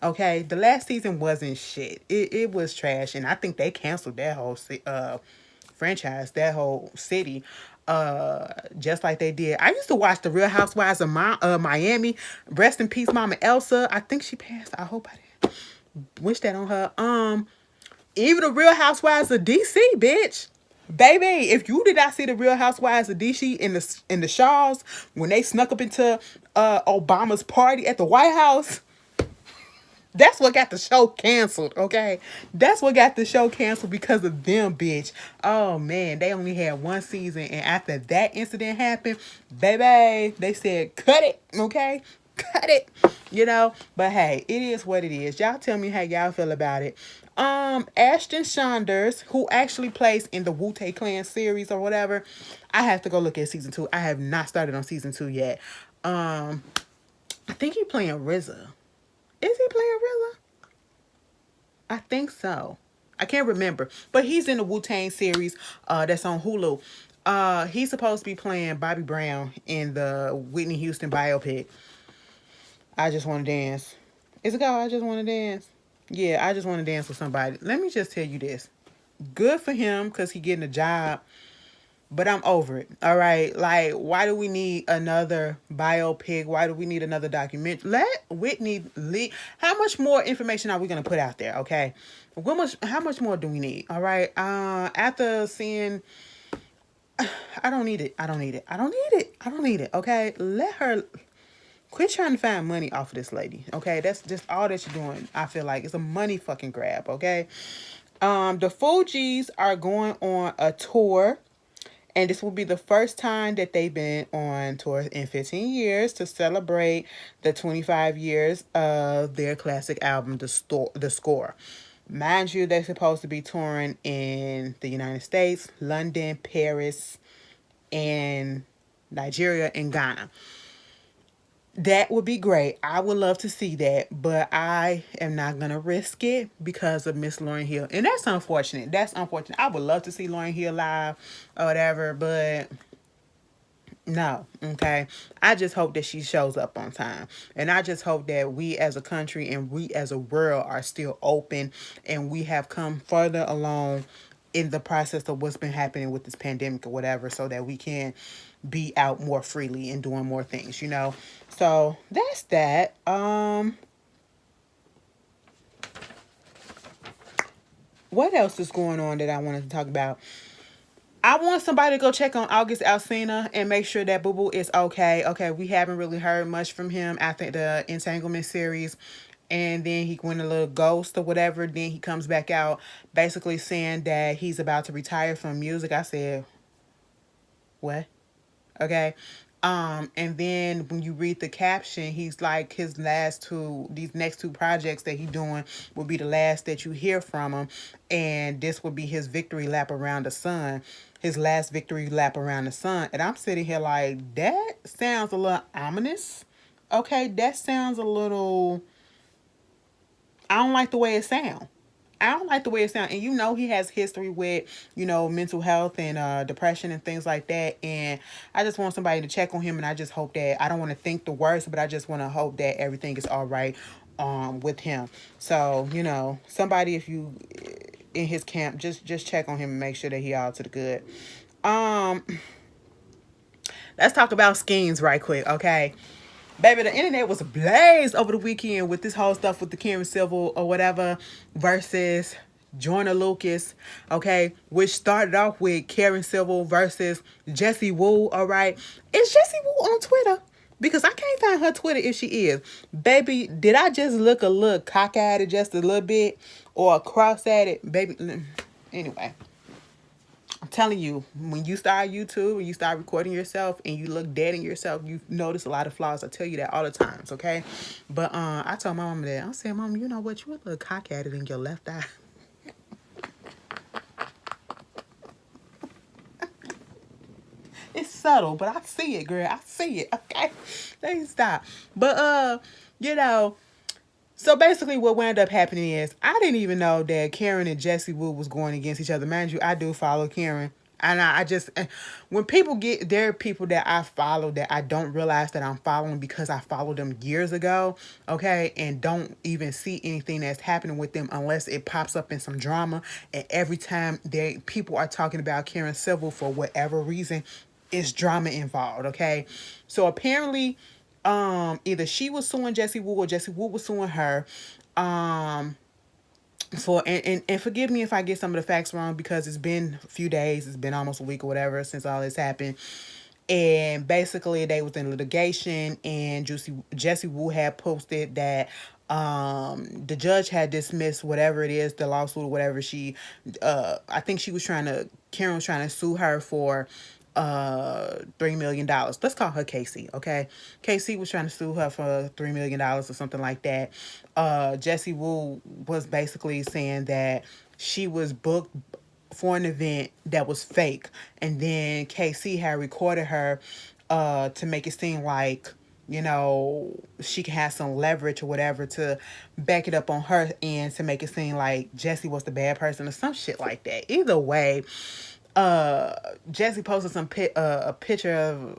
[SPEAKER 1] Okay, the last season wasn't shit. It was trash, and I think they canceled that whole franchise, that whole city, just like they did. I used to watch The Real Housewives of Miami. Rest in peace, Mama Elsa. I think she passed. I hope I didn't wish that on her. Even The Real Housewives of DC, bitch. Baby, if you did not see The Real Housewives of DC in the Shaws when they snuck up into Obama's party at the White House, that's what got the show canceled, okay? That's what got the show canceled because of them, bitch. Oh, man, they only had one season, and after that incident happened, baby, they said, cut it, okay? Cut it, you know? But, hey, it is what it is. Y'all tell me how y'all feel about it. Ashton Saunders, who actually plays in the Wu-Tang Clan series or whatever, I have to go look at season 2. I have not started on season 2 yet. I think he playing RZA. Is he playing RZA? I think so. I can't remember. But he's in the Wu-Tang series that's on Hulu. He's supposed to be playing Bobby Brown in the Whitney Houston biopic. I Just Want to Dance. Is it called I Just Want to Dance? Yeah, I just want to dance with somebody. Let me just tell you this. Good for him because he getting a job. But I'm over it. All right. Like, why do we need another biopic? Why do we need another document? Let Whitney lead. How much more information are we gonna put out there? Okay. How much more do we need? All right. After seeing, I don't need it. I don't need it. I don't need it. I don't need it. Okay. Let her quit trying to find money off of this lady. Okay. That's just all that you're doing. I feel like it's a money fucking grab. Okay. The Fugees are going on a tour. And this will be the first time that they've been on tour in 15 years to celebrate the 25 years of their classic album, The Score. Mind you, they're supposed to be touring in the United States, London, Paris, and Nigeria and Ghana. That would be great. I would love to see that, but I am not going to risk it because of Miss Lauryn Hill. And that's unfortunate. That's unfortunate. I would love to see Lauryn Hill live or whatever, but no, okay? I just hope that she shows up on time. And I just hope that we as a country and we as a world are still open and we have come further along in the process of what's been happening with this pandemic or whatever so that we can be out more freely and doing more things, you know? So that's that. What else is going on that I wanted to talk about? I want somebody to go check on August Alsina and make sure that Boo Boo is okay. Okay, we haven't really heard much from him after the Entanglement series. And then he went a little ghost or whatever. Then he comes back out basically saying that he's about to retire from music. I said, what? Okay. And then when you read the caption, he's like these next two projects that he's doing will be the last that you hear from him. And this will be his victory lap around the sun, his last victory lap around the sun. And I'm sitting here like, that sounds a little ominous. Okay, that sounds a little, I don't like the way it sounds. I don't like the way it sounds. And you know he has history with, you know, mental health and depression and things like that. And I just want somebody to check on him. And I just hope that, I don't want to think the worst, but I just want to hope that everything is all right with him. So, you know, somebody, if you in his camp, just check on him and make sure that he all to the good. Let's talk about schemes right quick, okay? Baby, the internet was ablaze over the weekend with this whole stuff with the Karen Civil or whatever versus Joyner Lucas, okay, which started off with Karen Civil versus Jessie Woo, all right? Is Jessie Woo on Twitter? Because I can't find her Twitter if she is. Baby, did I just look a little cock-eyed just a little bit or cross at it? Baby, anyway. I'm telling you, when you start YouTube and you start recording yourself and you look dead in yourself, you notice a lot of flaws. I tell you that all the times, okay? But I told my mom that. I said, Mom, you know what? You a little cock-headed in your left eye. It's subtle, but I see it, girl. I see it. Okay, let me stop. But you know, so basically, what wound up happening is I didn't even know that Karen and Jesse Wu was going against each other. Mind you, I do follow Karen. And I just, when people get, there are people that I follow that I don't realize that I'm following because I followed them years ago, okay, and don't even see anything that's happening with them unless it pops up in some drama. And every time people are talking about Karen Civil for whatever reason, it's drama involved, okay. So apparently, either she was suing Jesse Wu or Jesse Wu was suing her. Um, for and forgive me if I get some of the facts wrong because it's been a few days, it's been almost a week or whatever since all this happened. And basically they was in litigation and Jesse Wu had posted that the judge had dismissed whatever it is, the lawsuit or whatever I think Karen was trying to sue her for $3 million. Let's call her Casey, okay? Casey was trying to sue her for $3 million or something like that. Jesse Wu was basically saying that she was booked for an event that was fake, and then KC had recorded her to make it seem like, you know, she can have some leverage or whatever to back it up on her end to make it seem like Jesse was the bad person or some shit like that. Either way, Jesse posted a picture of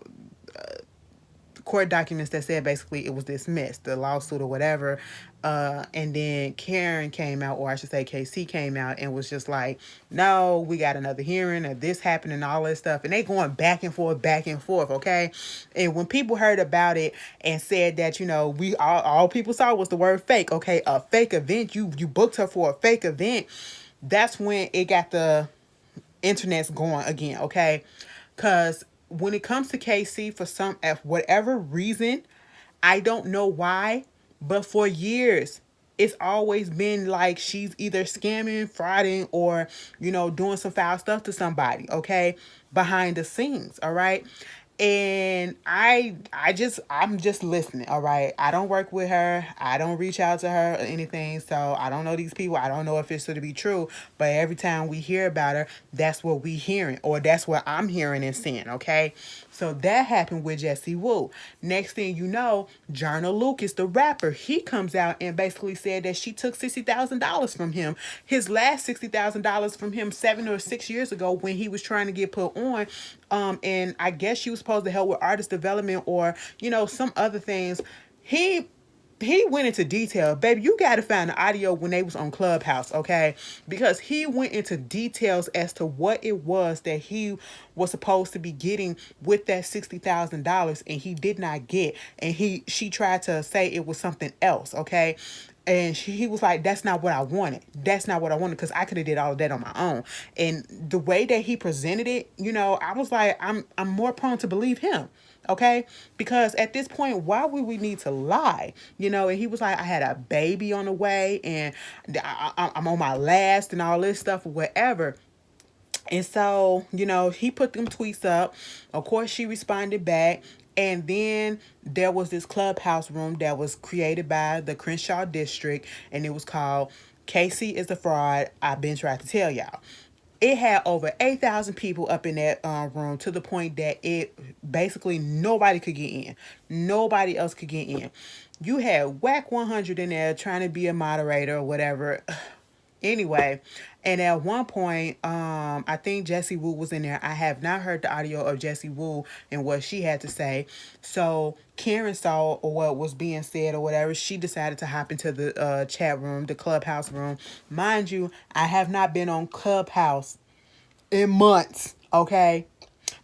[SPEAKER 1] court documents that said basically it was dismissed, the lawsuit or whatever. And then Karen came out, or I should say KC came out and was just like, no, we got another hearing or this happened and all this stuff. And they going back and forth, okay? And when people heard about it and said that, you know, we all people saw was the word fake, okay? A fake event, you booked her for a fake event. That's when it got the internet's going again, okay? Because when it comes to KC, for whatever reason, I don't know why, but for years, it's always been like she's either scamming, frauding, or, you know, doing some foul stuff to somebody, okay? Behind the scenes, all right? And I'm just listening, all right? I don't work with her. I don't reach out to her or anything. So I don't know these people. I don't know if it's to be true. But every time we hear about her, that's what we hearing, or that's what I'm hearing and seeing, okay? So that happened with Jesse Wu. Next thing you know, Joyner Lucas, the rapper, he comes out and basically said that she took $60,000 from him. His last $60,000 from him 7 or 6 years ago when he was trying to get put on. And I guess she was supposed to help with artist development or, you know, some other things. He went into detail. Baby, you got to find the audio when they was on Clubhouse, okay? Because he went into details as to what it was that he was supposed to be getting with that $60,000 and he did not get. And she tried to say it was something else, okay? And he was like, that's not what I wanted. That's not what I wanted, because I could have did all of that on my own. And the way that he presented it, you know, I was like, I'm more prone to believe him. Okay, because at this point, why would we need to lie? You know, and he was like, I had a baby on the way and I'm on my last and all this stuff or whatever. And so, you know, he put them tweets up. Of course, she responded back. And then there was this clubhouse room that was created by the Crenshaw District, and it was called Casey is a Fraud. I've been trying to tell y'all. It had over 8,000 people up in that room, to the point that it basically nobody could get in. Nobody else could get in. You had Whack 100 in there trying to be a moderator or whatever. Anyway, and at one point, I think Jessie Woo was in there. I have not heard the audio of Jessie Woo and what she had to say. So Karen saw what was being said or whatever. She decided to hop into the chat room, the Clubhouse room. Mind you, I have not been on Clubhouse in months, okay?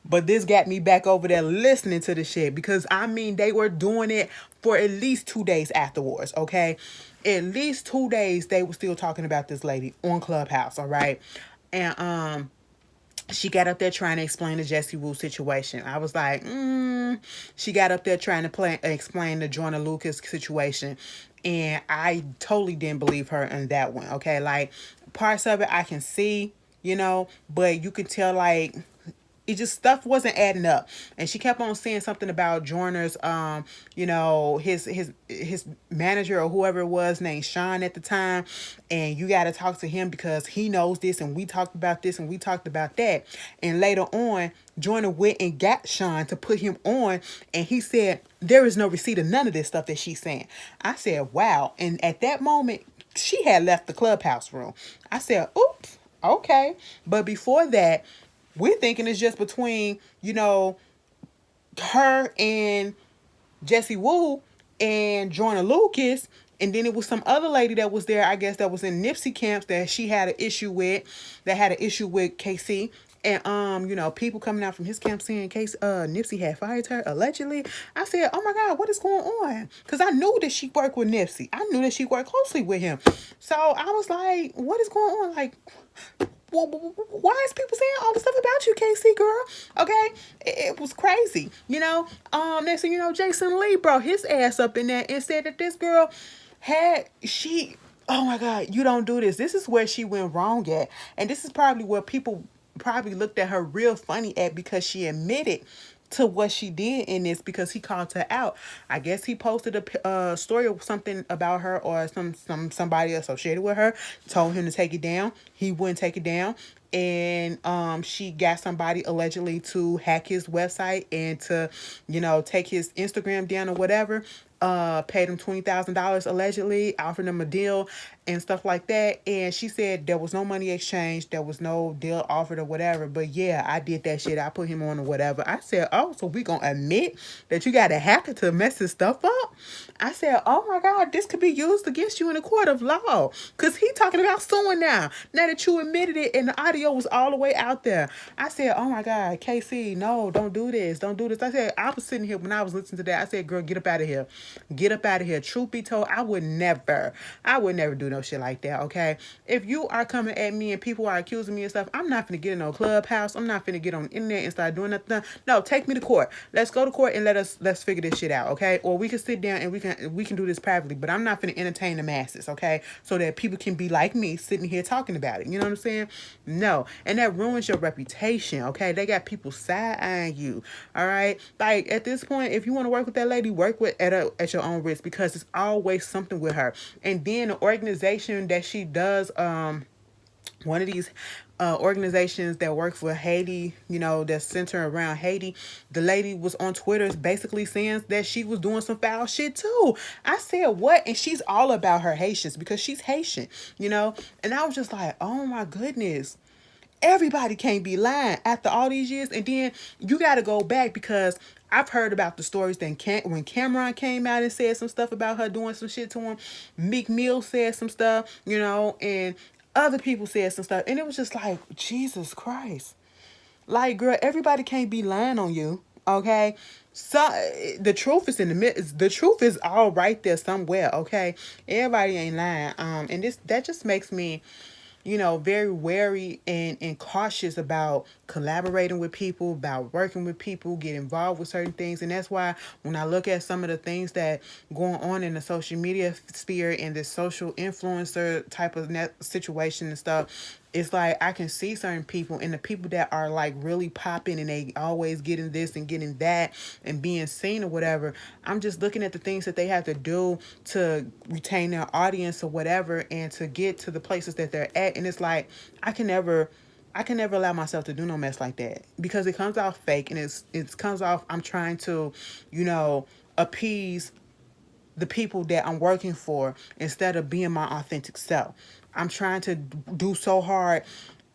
[SPEAKER 1] But this got me back over there listening to the shit, because I mean, they were doing it for at least 2 days afterwards, okay? At least 2 days they were still talking about this lady on Clubhouse, all right? And she got up there trying to explain the Jessie Woo situation. I was like, she got up there trying to explain the Joyner Lucas situation. And I totally didn't believe her in that one, okay? Like, parts of it I can see, you know, but you could tell, like, it just stuff wasn't adding up. And she kept on saying something about Joyner's his manager or whoever it was named Sean at the time, and you got to talk to him because he knows this, and we talked about this and we talked about that. And later on, Joyner went and got Sean to put him on, and he said there is no receipt of none of this stuff that she's saying. I said, wow. And at that moment, she had left the clubhouse room. I said, oops, okay. But before that, we're thinking it's just between, her and Jessie Woo and Joyner Lucas. And then it was some other lady that was there, I guess, that was in Nipsey camps that she had an issue with, that had an issue with KC. And people coming out from his camp saying case Nipsey had fired her allegedly. I said, oh my God, what is going on? Because I knew that she worked with Nipsey. I knew that she worked closely with him. So I was like, what is going on? Like, well, why is people saying all the stuff about you, KC girl? Okay, it was crazy, Next thing you know, Jason Lee brought his ass up in there and said that this girl oh my God, you don't do this. This is where she went wrong at, and this is probably where people probably looked at her real funny at, because she admitted to what she did in this, because he called her out. I guess he posted a story or something about her, or somebody associated with her told him to take it down. He wouldn't take it down, and she got somebody allegedly to hack his website and to take his Instagram down or whatever. Paid him $20,000 allegedly, offered him a deal and stuff like that. And she said there was no money exchanged, there was no deal offered or whatever. But yeah, I did that shit. I put him on or whatever. I said, oh, so we gonna admit that you got a hacker to mess this stuff up? I said, oh my God, this could be used against you in a court of law, because he talking about suing now that you admitted it and the audio was all the way out there. I said, oh my God, KC, no, don't do this, I said, I was sitting here when I was listening to that, I said, girl, get up out of here. Get up out of here. Truth be told, I would never do no shit like that, okay? If you are coming at me and people are accusing me of stuff, I'm not finna get in no clubhouse. I'm not finna get on the internet and start doing nothing. No, take me to court. Let's go to court and let's figure this shit out, okay? Or we can sit down and we can do this privately, but I'm not finna entertain the masses, okay? So that people can be like me sitting here talking about it. You know what I'm saying? No. And that ruins your reputation, okay? They got people side-eyeing you, all right? Like, at this point, if you want to work with that lady, work with at your own risk, because it's always something with her. And then the organization that she does, one of these organizations that work for Haiti, that's centered around Haiti, the lady was on Twitter basically saying that she was doing some foul shit too. I said, what? And she's all about her Haitians because she's Haitian, and I was just like, oh my goodness. Everybody can't be lying after all these years. And then you got to go back, because I've heard about the stories that when Cameron came out and said some stuff about her doing some shit to him, Meek Mill said some stuff, and other people said some stuff. And it was just like, Jesus Christ. Like, girl, everybody can't be lying on you, okay? So the truth is in the middle. The truth is all right there somewhere, okay? Everybody ain't lying. And that just makes me very wary and cautious about collaborating with people, about working with people, get involved with certain things. And that's why when I look at some of the things that going on in the social media sphere and the social influencer type of situation and stuff, it's like I can see certain people, and the people that are like really popping and they always getting this and getting that and being seen or whatever. I'm just looking at the things that they have to do to retain their audience or whatever, and to get to the places that they're at. And it's like I can never allow myself to do no mess like that, because it comes off fake, and it comes off I'm trying to, appease the people that I'm working for instead of being my authentic self. I'm trying to do so hard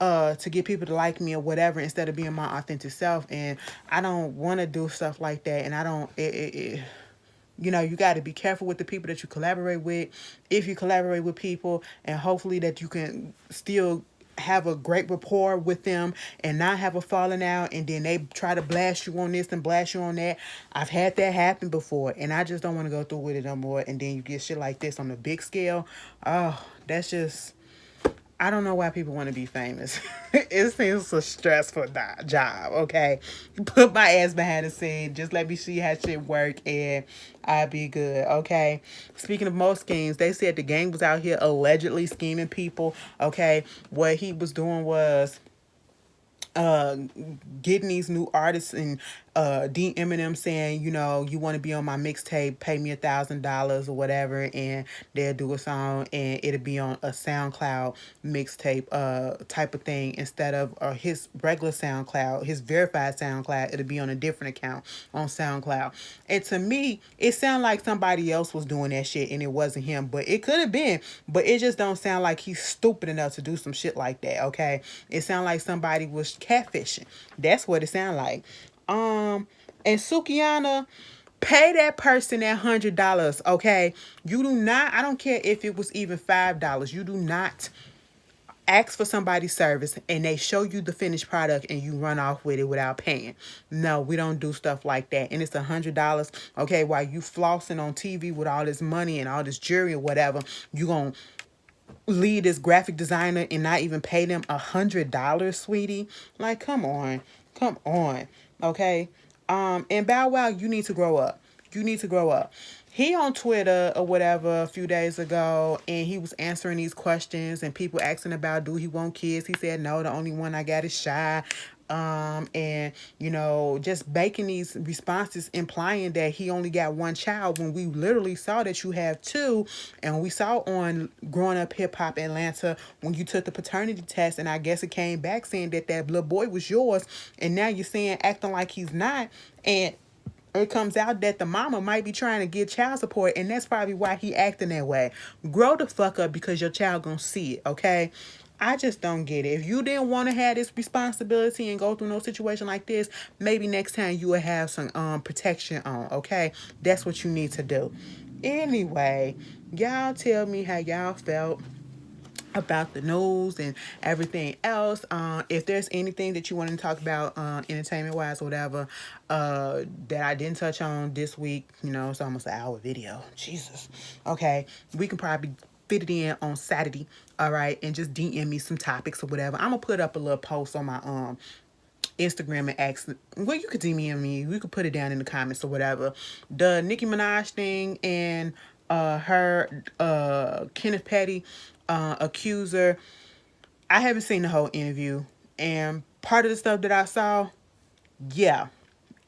[SPEAKER 1] to get people to like me or whatever instead of being my authentic self, and I don't want to do stuff like that. And I don't you got to be careful with the people that you collaborate with, if you collaborate with people, and hopefully that you can still have a great rapport with them and not have a falling out, and then they try to blast you on this and blast you on that. I've had that happen before, and I just don't want to go through with it no more. And then you get shit like this on a big scale. Oh, that's just, I don't know why people want to be famous. It seems a stressful job, okay? Put my ass behind the scene. Just let me see how shit work, and I'll be good, okay? Speaking of most schemes, they said the gang was out here allegedly scheming people, okay? What he was doing was uh getting these new artists and DMing them saying, you know, you want to be on my mixtape, pay me $1,000 or whatever, and they'll do a song and it'll be on a SoundCloud mixtape type of thing instead of his regular SoundCloud, his verified SoundCloud. It'll be on a different account on SoundCloud. And to me, it sounded like somebody else was doing that shit and it wasn't him, but it could have been. But it just don't sound like he's stupid enough to do some shit like that. Okay, it sounded like somebody was catfishing. That's what it sounded like. And Sukiana, pay that person that $100. Okay, you do not. I don't care if it was even $5. You do not ask for somebody's service and they show you the finished product and you run off with it without paying. No, we don't do stuff like that. And it's $100. Okay, while you flossing on TV with all this money and all this jewelry or whatever, you gonna lead this graphic designer and not even pay them $100, sweetie? Like, come on, come on. Okay. And Bow Wow, you need to grow up. You need to grow up. He on Twitter or whatever a few days ago, and he was answering these questions and people asking about, do he want kids? He said no, the only one I got is Shy. And you know, just making these responses implying that he only got one child when we literally saw that you have two. And we saw on Growing Up Hip Hop Atlanta when you took the paternity test, and I guess it came back saying that that little boy was yours, and now you're saying acting like he's not. And it comes out that the mama might be trying to get child support, and that's probably why he acting that way. Grow the fuck up, because your child gonna see it. Okay, I just don't get it. If you didn't want to have this responsibility and go through no situation like this, maybe next time you will have some protection on. Okay, that's what you need to do. Anyway, y'all tell me how y'all felt about the news and everything else. If there's anything that you want to talk about, entertainment wise or whatever, that I didn't touch on this week, you know, it's almost an hour video. Jesus. Okay, we can probably fit it in on Saturday. All right, and just DM me some topics or whatever. I'm gonna put up a little post on my Instagram and ask. Well, you could DM me. You could put it down in the comments or whatever. The Nicki Minaj thing and her Kenneth Petty accuser. I haven't seen the whole interview, and part of the stuff that I saw, yeah,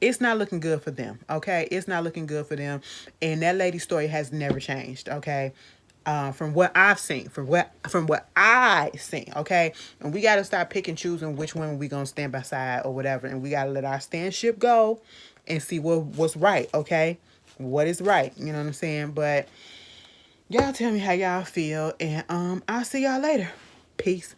[SPEAKER 1] it's not looking good for them. Okay, it's not looking good for them, and that lady's story has never changed. Okay. From what I've seen, from what I seen, okay, and we gotta stop picking choosing which one we gonna stand by side or whatever, and we gotta let our stand ship go and see what's right, okay, what is right, you know what I'm saying? But y'all tell me how y'all feel, and I'll see y'all later. Peace.